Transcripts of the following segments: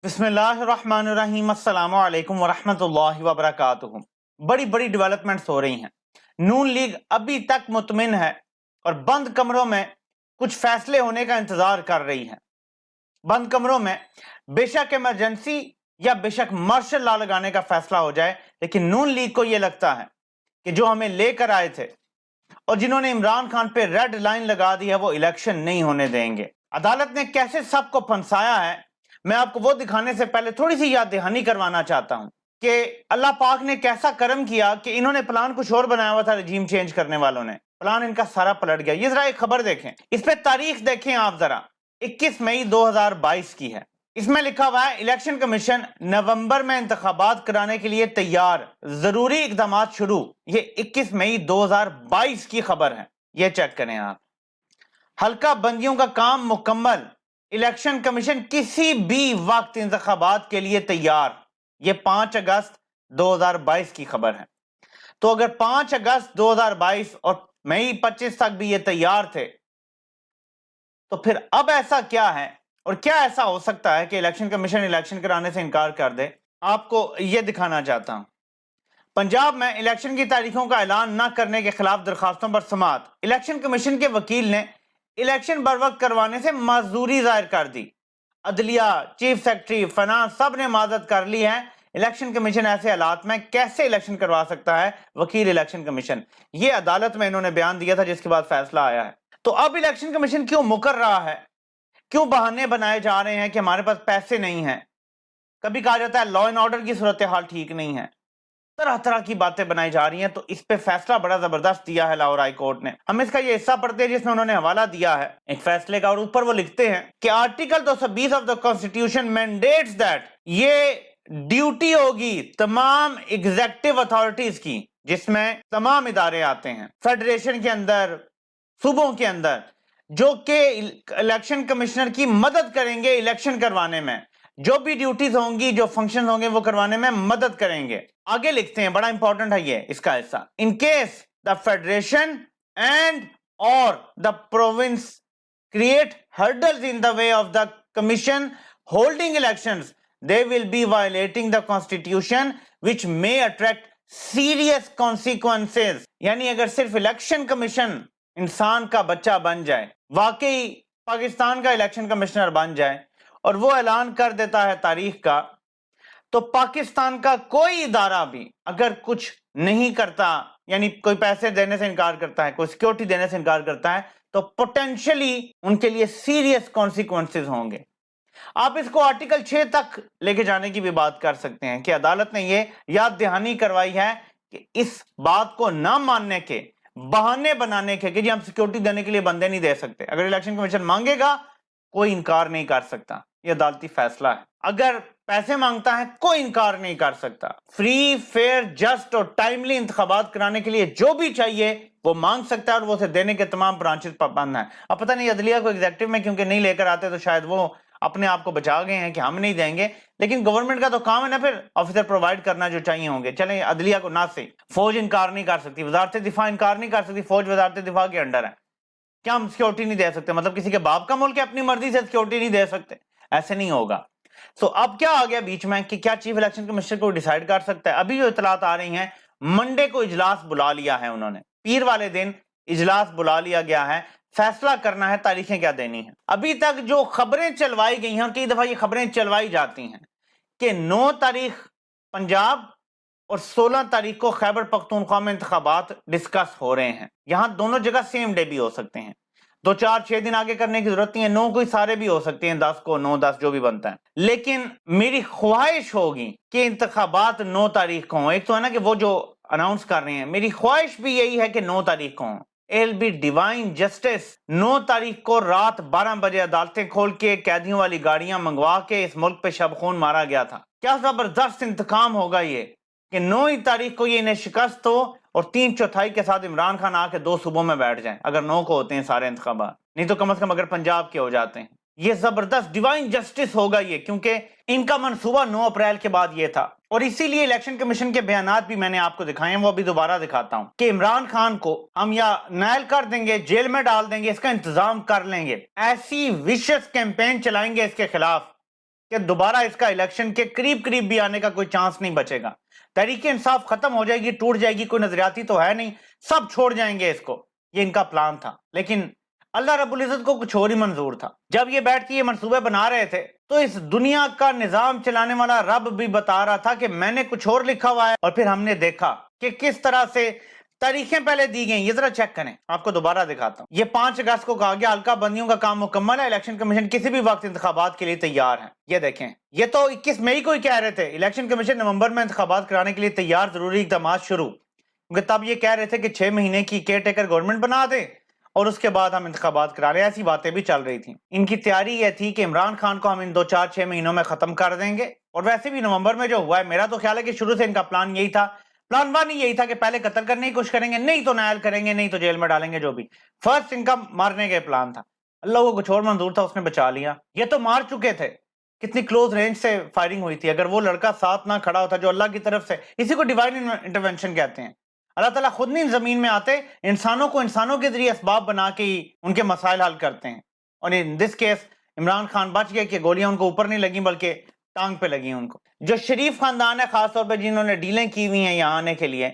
बिस्मिल्लाहिर्रहमानिर्रहीम अस्सलामु अलैकुम वरहमतुल्लाहि वबरकातुहू। बड़ी बड़ी डेवलपमेंट्स हो रही हैं। नून लीग अभी तक मुतमिन है और बंद कमरों में कुछ फैसले होने का इंतजार कर रही है। बंद कमरों में बेशक इमरजेंसी या बेशक मार्शल लॉ लगाने का फैसला हो जाए, लेकिन नून लीग को यह लगता है कि जो हमें लेकर आए थे और जिन्होंने इमरान खान पे रेड लाइन लगा दी है वो इलेक्शन नहीं होने देंगे। अदालत ने कैसे सबको फंसाया है, मैं आपको वो दिखाने से पहले थोड़ी सी याद दहानी करवाना चाहता हूं कि अल्लाह पाक ने कैसा करम किया कि इन्होंने प्लान कुछ और बनाया हुआ था। रजीम चेंज करने वालों ने प्लान इनका सारा पलट गया। ये जरा एक खबर देखें, इस पे तारीख देखें आप जरा, 21 मई 2022 की है। इसमें लिखा हुआ है इलेक्शन कमीशन नवंबर में इंतखाबात कराने के लिए तैयार, जरूरी इकदाम शुरू। ये 21 मई 2022 की खबर है, ये चेक करें आप। हल्का बंदियों का काम मुकम्मल, इलेक्शन कमीशन किसी भी वक्त इंतखाबात के लिए तैयार। ये 5 अगस्त 2022 की खबर है। तो अगर 5 अगस्त 2022 और मई 25 तक भी ये तैयार थे, तो फिर अब ऐसा क्या है और क्या ऐसा हो सकता है कि इलेक्शन कमीशन इलेक्शन कराने से इनकार कर दे। आपको यह दिखाना चाहता हूं। पंजाब में इलेक्शन की तारीखों का ऐलान न करने के खिलाफ दरखास्तों पर समाअत। इलेक्शन कमीशन के वकील ने इलेक्शन बर वक्त करवाने से माजूरी जाहिर कर दी। अदलिया, चीफ सेक्रेटरी, फाइनेंस सब ने माजरत कर ली है। इलेक्शन कमीशन ऐसे हालात में कैसे इलेक्शन करवा सकता है? वकील इलेक्शन कमीशन, ये अदालत में इन्होंने बयान दिया था, जिसके बाद फैसला आया है। तो अब इलेक्शन कमीशन क्यों मुकर रहा है? क्यों बहाने बनाए जा रहे हैं कि हमारे पास पैसे नहीं है? कभी कहा जाता है लॉ एंड ऑर्डर की सूरत हाल ठीक नहीं है। तरह तरह की बातें बनाई जा रही हैं। तो इस पे फैसला बड़ा जबरदस्त दिया है लाहौर हाई कोर्ट ने। हम इसका ये हिस्सा पढ़ते हैं जिसमें उन्होंने हवाला दिया है एक फैसले का, और ऊपर वो लिखते हैं कि article 220 of the constitution mandates that, ये ड्यूटी होगी तमाम एग्जीक्यूटिव अथॉरिटीज की, जिसमें तमाम इदारे आते हैं, फेडरेशन के अंदर, सूबों के अंदर, जो कि इलेक्शन कमिश्नर की मदद करेंगे इलेक्शन करवाने में। जो भी ड्यूटीज होंगी, जो फंक्शन होंगे, वो करवाने में मदद करेंगे। आगे लिखते हैं, बड़ा इंपॉर्टेंट है ये इसका हिस्सा, in case the federation and और the province create hurdles in the way of the commission holding elections, they will be violating the constitution which may attract serious consequences। यानी अगर सिर्फ इलेक्शन कमीशन इंसान का बच्चा बन जाए, वाकई पाकिस्तान का इलेक्शन कमिश्नर बन जाए और वो ऐलान कर देता है तारीख का, तो पाकिस्तान का कोई इदारा भी अगर कुछ नहीं करता, यानी कोई पैसे देने से इनकार करता है, कोई सिक्योरिटी देने से इनकार करता है, तो पोटेंशियली उनके लिए सीरियस कॉन्सिक्वेंसेस होंगे। आप इसको आर्टिकल 6 तक लेके जाने की भी बात कर सकते हैं कि अदालत ने ये याद दहानी करवाई है कि इस बात को ना मानने के, बहाने बनाने के कि जी हम सिक्योरिटी देने के लिए बंदे नहीं दे सकते, अगर इलेक्शन कमीशन मांगेगा कोई इनकार नहीं कर सकता। ये अदालती फैसला है। अगर पैसे मांगता है कोई इनकार नहीं कर सकता। फ्री, फेयर, जस्ट और टाइमली इंतखाबात कराने के लिए जो भी चाहिए वो मांग सकता है और वो उसे देने के तमाम ब्रांचेस पाबंद हैं। अब पता नहीं अदलिया को एग्जीक्यूटिव में क्योंकि नहीं लेकर आते, तो शायद वो अपने आप को बचा गए हैं कि हम नहीं देंगे, लेकिन गवर्नमेंट का तो काम है ना फिर ऑफिसर प्रोवाइड करना जो चाहिए होंगे। चलें, अदलिया को ना से, फौज इनकार नहीं कर सकती, वजारत दिफा इनकार नहीं कर सकती, फौज वजारत दिफा के अंडर है। क्या हम सिक्योरिटी नहीं दे सकते? मतलब किसी के बाप का मुल्क है, अपनी मर्जी से सिक्योरिटी नहीं दे सकते? ऐसे नहीं होगा। सो अब क्या आ गया बीच में कि क्या चीफ इलेक्शन कमिश्नर को डिसाइड कर सकता है? अभी जो इतलात आ रही हैं, मंडे को इजलास बुला लिया है उन्होंने, पीर वाले दिन इजलास बुला लिया गया है, फैसला करना है तारीखें क्या देनी है। अभी तक जो खबरें चलवाई गई हैं, कई दफा ये खबरें चलवाई जाती हैं कि 9 तारीख पंजाब और 16 तारीख को खैबर पख्तूनख्वा में इंतखाबात डिस्कस हो रहे हैं। यहां दोनों जगह सेम डे भी हो सकते हैं, 2, 4, 6 दिन आगे करने की जरूरत नहीं है। 9 कोई सारे भी हो सकते हैं, 10 को 9, 10 जो भी बनता है। लेकिन मेरी ख्वाहिश होगी कि इंतखाबात 9 तारीख को हो। एक तो है ना कि वो जो अनाउंस कर रहे हैं, मेरी ख्वाहिश भी यही है कि 9 तारीख को हो। It'll be divine justice। 9 तारीख को रात 12 बजे अदालतें खोल के कैदियों वाली गाड़ियां मंगवा के इस मुल्क पे शब खून मारा गया था। क्या जबरदस्त इंतकाम होगा ये कि 9 ही तारीख को ये इन्हें शिकस्त हो और 3/4 के साथ इमरान खान आके 2 सूबों में बैठ जाएं, अगर 9 को होते हैं सारे इंतखाबात, नहीं तो कम से कम अगर पंजाब के हो जाते हैं। ये जबरदस्त डिवाइन जस्टिस होगा ये, क्योंकि इनका मंसूबा 9 अप्रैल के बाद ये था। और इसीलिए इलेक्शन कमीशन के बयानात भी मैंने आपको दिखाए हैं, वो अभी दोबारा दिखाता हूं कि इमरान खान को हम या नायल कर देंगे, जेल में डाल देंगे, इसका इंतजाम कर लेंगे। ऐसी विशेष कैंपेन चलाएंगे इसके खिलाफ کہ दोबारा इसका इलेक्शन के करीब करीब भी आने का कोई चांस नहीं बचेगा। तहरीक इंसाफ खत्म हो जाएगी, टूट जाएगी, कोई नजरियाती तो है नहीं, सब छोड़ जाएंगे इसको, ये इनका प्लान था। लेकिन अल्लाह रब्बुल इज्जत को कुछ और ही मंजूर था। जब ये बैठ के ये मंसूबे बना रहे थे तो इस दुनिया का निजाम चलाने वाला रब भी बता रहा था कि मैंने कुछ और लिखा हुआ है। और फिर हमने देखा कि किस तरह से तारीखें पहले दी गई, ये जरा चेक करें, आपको दोबारा दिखाता हूं। ये 5 अगस्त को कहा गया हल्का बंदियों का काम मुकम्मल है, इलेक्शन कमीशन किसी भी वक्त इंतखाबात के लिए तैयार है। ये देखें, ये तो 21 मई को ही कह रहे थे इलेक्शन कमीशन नवंबर में इंतखाबात कराने के लिए तैयार, जरूरी इकदाम शुरू, क्योंकि तब ये कह रहे थे कि 6 महीने की केयर टेकर गवर्नमेंट बना दे और उसके बाद हम इंतखाबात करा रहे हैं। ऐसी बातें भी चल रही थी। इनकी तैयारी ये थी कि इमरान खान को हम इन 2-4-6 महीनों में खत्म कर देंगे। और वैसे भी नवंबर में जो हुआ है, मेरा तो ख्याल है कि शुरू से इनका प्लान यही था, प्लान 1 ही यही था कि पहले कत्ल करने की कोशिश करेंगे, नहीं तो नायल करेंगे, नहीं तो जेल में डालेंगे, जो भी फर्स्ट इनका मारने का प्लान था। अल्लाह को कुछ और मंजूर था, उसने बचा लिया। ये तो मार चुके थे, कितनी क्लोज रेंज से फायरिंग हुई थी। अगर वो लड़का साथ ना खड़ा होता जो अल्लाह की तरफ से, इसी को डिवाइन इंटरवेंशन कहते हैं। अल्लाह ताला खुद नहीं जमीन में आते, इंसानों को इंसानों के जरिए असबाब बना के ही उनके मसाइल हल करते हैं। और in this case Imran Khan बच गए कि गोलियां उनको ऊपर नहीं लगी बल्कि टांग पे लगी उनको। जो शरीफ खानदान है खासतौर पर, जिन्होंने डीलें की हुई हैं यहाँ आने के लिए,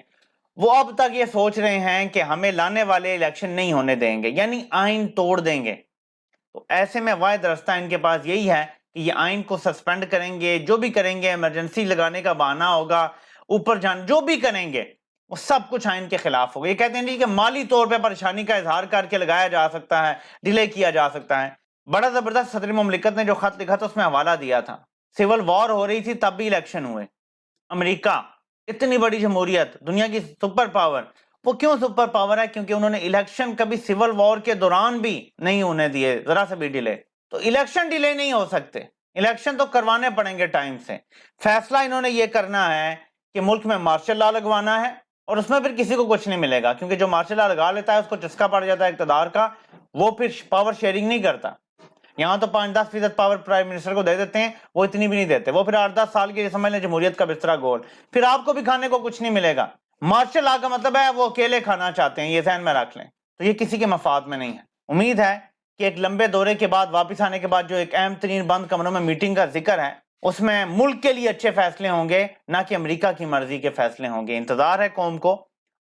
वो अब तक ये सोच रहे हैं कि हमें लाने वाले इलेक्शन नहीं होने देंगे, यानी आइन तोड़ देंगे। तो ऐसे में वाहिद रास्ता इनके पास यही है कि ये आइन को सस्पेंड करेंगे, जो भी करेंगे, इमरजेंसी लगाने का बहाना होगा, ऊपर जान, जो भी करेंगे वो सब कुछ आइन के खिलाफ होगा। ये कहते हैं कि माली तौर पे परेशानी का इजहार करके लगाया जा सकता है, डिले किया जा सकता है। बड़ा जबरदस्त सदर मुमलिकत ने जो खत लिखा था उसमें हवाला दिया था, सिविल वॉर हो रही थी तब भी इलेक्शन हुए। अमेरिका इतनी बड़ी जमहूरियत, दुनिया की सुपर पावर, वो क्यों सुपर पावर है? क्योंकि उन्होंने इलेक्शन कभी सिविल वॉर के दौरान भी नहीं होने दिए, जरा से भी डिले। तो इलेक्शन डिले नहीं हो सकते, इलेक्शन तो करवाने पड़ेंगे टाइम से। फैसला इन्होंने ये करना है कि मुल्क में मार्शल लॉ लगवाना है, और उसमें फिर किसी को कुछ नहीं मिलेगा, क्योंकि जो मार्शल लॉ लगा लेता है उसको चस्का पड़ जाता है इक़्तिदार का, वो फिर पावर शेयरिंग नहीं करता। यहाँ तो 5-10% पावर प्राइम मिनिस्टर को दे देते हैं, वो इतनी भी नहीं देते, वो फिर 8-10 साल के समझ लें जमहूरियत का बिस्तरा गोल, फिर आपको भी खाने को कुछ नहीं मिलेगा। मार्शल लॉ का मतलब है वो अकेले खाना चाहते हैं, ये ज़हन में रख लें। तो ये किसी के मफाद में नहीं है। उम्मीद है कि एक लंबे दौरे के बाद वापस आने के बाद जो एक अहम तरीन बंद कमरों में मीटिंग का जिक्र है, उसमें मुल्क के लिए अच्छे फैसले होंगे, ना कि अमेरिका की मर्जी के फैसले होंगे। इंतजार है कौम को,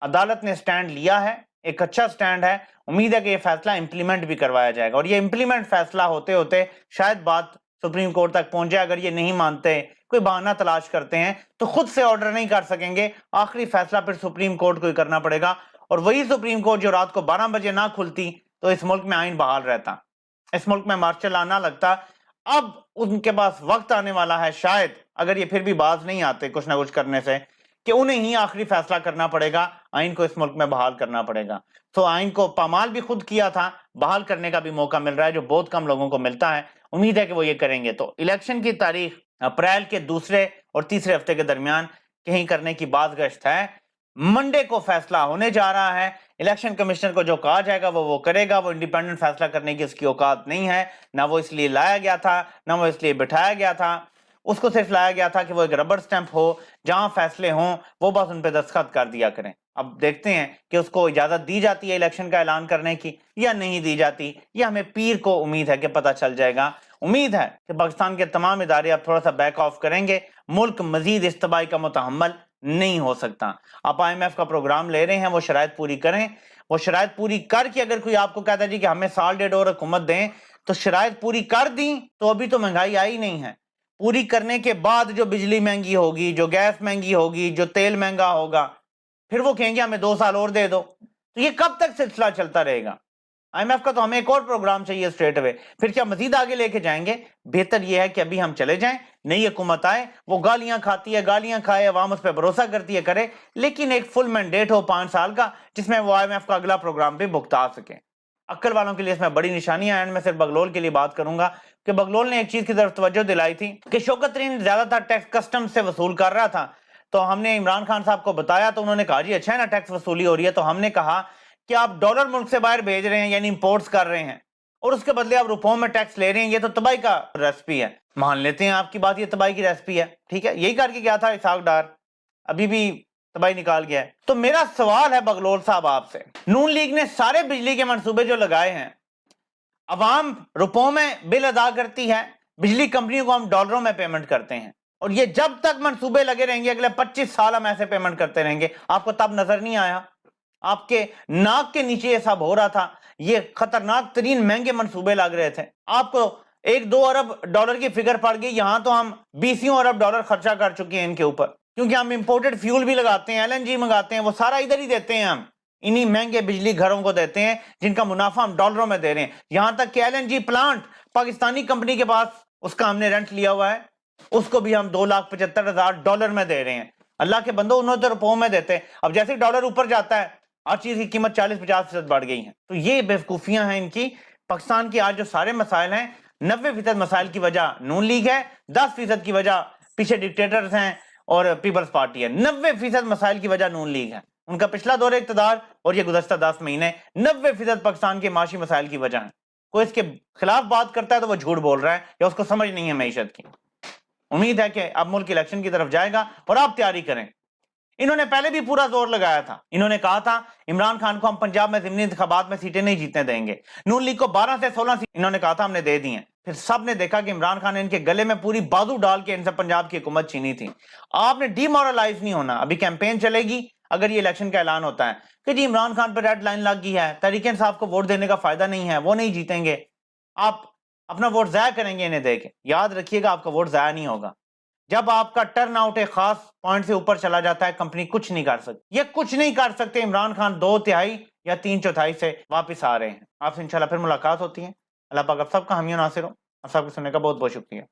अदालत ने स्टैंड लिया है, एक अच्छा स्टैंड है, उम्मीद है कि ये फैसला इंप्लीमेंट भी करवाया जाएगा। और ये इंप्लीमेंट फैसला होते होते शायद बात सुप्रीम कोर्ट तक पहुंचे। अगर ये नहीं मानते, कोई बहाना तलाश करते हैं, तो खुद से ऑर्डर नहीं कर सकेंगे, आखिरी फैसला फिर सुप्रीम कोर्ट को ही करना पड़ेगा। और वही सुप्रीम कोर्ट जो रात को 12 बजे ना खुलती तो इस मुल्क में आइन बहाल रहता, इस मुल्क में मार्शल लॉ ना लगता। अब उनके पास वक्त आने वाला है, शायद अगर ये फिर भी बाज नहीं आते कुछ ना कुछ करने से, कि उन्हें ही आखिरी फैसला करना पड़ेगा, आइन को इस मुल्क में बहाल करना पड़ेगा। तो आइन को पामाल भी खुद किया था, बहाल करने का भी मौका मिल रहा है, जो बहुत कम लोगों को मिलता है। उम्मीद है कि वो ये करेंगे। तो इलेक्शन की तारीख अप्रैल के दूसरे और तीसरे हफ्ते के दरमियान कहीं करने की बात गश्त है। मंडे को फैसला होने जा रहा है। इलेक्शन कमिश्नर को जो कहा जाएगा वो करेगा। वो इंडिपेंडेंट फैसला करने की उसकी औकात नहीं है, ना वो इसलिए लाया गया था, ना वो इसलिए बिठाया गया था। उसको सिर्फ लाया गया था कि वो एक रबर स्टैंप हो, जहां फैसले हों वो बस उन पे दस्तखत कर दिया करें। अब देखते हैं कि उसको इजाजत दी जाती है इलेक्शन का ऐलान करने की या नहीं दी जाती। ये हमें पीर को उम्मीद है कि पता चल जाएगा। उम्मीद है कि पाकिस्तान के तमाम इदारे अब थोड़ा सा बैक ऑफ करेंगे। मुल्क मजीद इस तबाही का मुतहम्मल नहीं हो सकता। आप IMF का प्रोग्राम ले रहे हैं, वो शराइत पूरी करें। वो शराइत पूरी करके अगर कोई आपको कहता है जी कि हमें साल डेढ़ और हुकूमत दें, तो शराइत पूरी कर दी तो अभी तो महंगाई आई नहीं है। पूरी करने के बाद जो बिजली महंगी होगी, जो गैस महंगी होगी, जो तेल महंगा होगा, फिर वो कहेंगे हमें 2 साल और दे दो। तो ये कब तक सिलसिला चलता रहेगा? IMF का तो हमें एक और प्रोग्राम चाहिए स्ट्रेट अवे। फिर क्या मजीद आगे लेके जाएंगे? बेहतर यह है कि अभी हम चले जाएं, नई हुकूमत आए, वो गालियां खाती है, गालियां खाए, अवाम उस पर भरोसा करती है, करे, लेकिन एक फुल मैंडेट हो 5 साल का, जिसमें वो IMF का अगला प्रोग्राम भी भुगता सके। अक्ल वालों के लिए इसमें बड़ी निशानियां हैं। मैं सिर्फ बगलोल के लिए बात करूंगा कि बगलोल ने एक चीज की तरफ तवज्जो दिलाई थी कि शौकत तरीन ज्यादातर टैक्स कस्टम से वसूल कर रहा था। तो हमने इमरान खान साहब को बताया, तो उन्होंने कहा जी अच्छा है ना, टैक्स वसूली हो रही है। तो हमने कहा कि आप डॉलर मुल्क से बाहर भेज रहे हैं, यानी इंपोर्ट्स कर रहे हैं, और उसके बदले आप रुपयों में टैक्स ले रहे हैं, ये तो तबाही का रेसिपी है। मान लेते हैं आपकी बात, ये तबाही की रेसिपी है, ठीक है, यही करके गया था इसाक डार, अभी भी तबाही निकाल गया है। तो मेरा सवाल है बगलोल साहब आपसे, नून लीग ने सारे बिजली के मंसूबे जो लगाए हैं, अवाम रुपयों में बिल अदा करती है, بجلی کمپنیوں کو ہم ڈالروں میں پیمنٹ کرتے ہیں، اور یہ جب تک منصوبے لگے رہیں گے اگلے 25 سال ہم ایسے پیمنٹ کرتے رہیں گے۔ آپ کو تب نظر نہیں آیا؟ آپ کے ناک کے نیچے یہ سب ہو رہا تھا، یہ خطرناک ترین مہنگے منصوبے لگ رہے تھے۔ آپ کو 1-2 ارب ڈالر کی فگر پڑ گئی، یہاں تو ہم 20 ارب ڈالر خرچہ کر چکے ہیں ان کے اوپر، کیونکہ ہم امپورٹڈ فیول بھی لگاتے ہیں، LNG منگاتے ہیں، وہ سارا ادھر ہی دیتے ہیں، ہم انہی مہنگے بجلی گھروں کو دیتے ہیں جن کا منافع ہم ڈالروں میں دے رہے ہیں۔ یہاں تک کہ LNG پلانٹ پاکستانی کمپنی کے پاس اس کا ہم نے رینٹ لیا ہوا ہے، اس کو بھی ہم 2,75,000 ڈالر میں دے رہے ہیں۔ اللہ کے بندو، انہوں تو روپوں میں دیتے ہیں، اب جیسے ڈالر اوپر جاتا ہے ہر چیز کی قیمت 40-50% بڑھ گئی ہیں۔ تو یہ بیوقوفیاں ہیں ان کی۔ پاکستان کی آج جو سارے مسائل ہیں، 90% مسائل کی وجہ نون لیگ ہے، 10% کی وجہ پیچھے ڈکٹیٹرز ہیں اور پیپلز پارٹی ہے۔ 90% مسائل کی وجہ نون لیگ ہے، ان کا پچھلا دور اقتدار اور یہ گزشتہ 10 مہینے 90% پاکستان کے معاشی مسائل کی وجہ ہے۔ کوئی اس کے خلاف بات کرتا ہے تو وہ جھوٹ بول رہا ہے یا اس کو سمجھ نہیں ہے معیشت کی۔ امید ہے کہ اب ملک الیکشن کی طرف جائے گا اور آپ تیاری کریں۔ انہوں نے پہلے بھی پورا زور لگایا تھا، انہوں نے کہا تھا عمران خان کو ہم پنجاب میں ضمنی انتخابات میں سیٹیں نہیں جیتنے دیں گے، نون لیگ کو 12 سے 16 سیٹ انہوں نے کہا تھا ہم نے دے دی ہیں۔ پھر سب نے دیکھا کہ عمران خان نے ان کے گلے میں پوری بازو ڈال کے ان سے پنجاب کی حکومت چھینی تھی۔ آپ نے ڈی مورلائز نہیں ہونا، ابھی کیمپین چلے گی اگر یہ الیکشن کا اعلان ہوتا ہے کہ جی عمران خان پہ ریڈ لائن لگ گئی ہے، تحریک انصاف کو ووٹ دینے کا فائدہ نہیں ہے، وہ نہیں جیتیں گے، آپ اپنا ووٹ ضائع کریں گے انہیں دے کے۔ یاد رکھیے گا آپ کا ووٹ ضائع نہیں ہوگا۔ جب آپ کا ٹرن آؤٹ ایک خاص پوائنٹ سے اوپر چلا جاتا ہے، کمپنی کچھ نہیں کر سکتی، یہ کچھ نہیں کر سکتے۔ عمران خان 2/3 یا 3/4 سے واپس آ رہے ہیں۔ آپ سے انشاءاللہ پھر ملاقات ہوتی ہے۔ اللہ پاک آپ سب کا حامی و ناصر ہو۔ آپ سب کو سننے کا بہت بہت شکریہ۔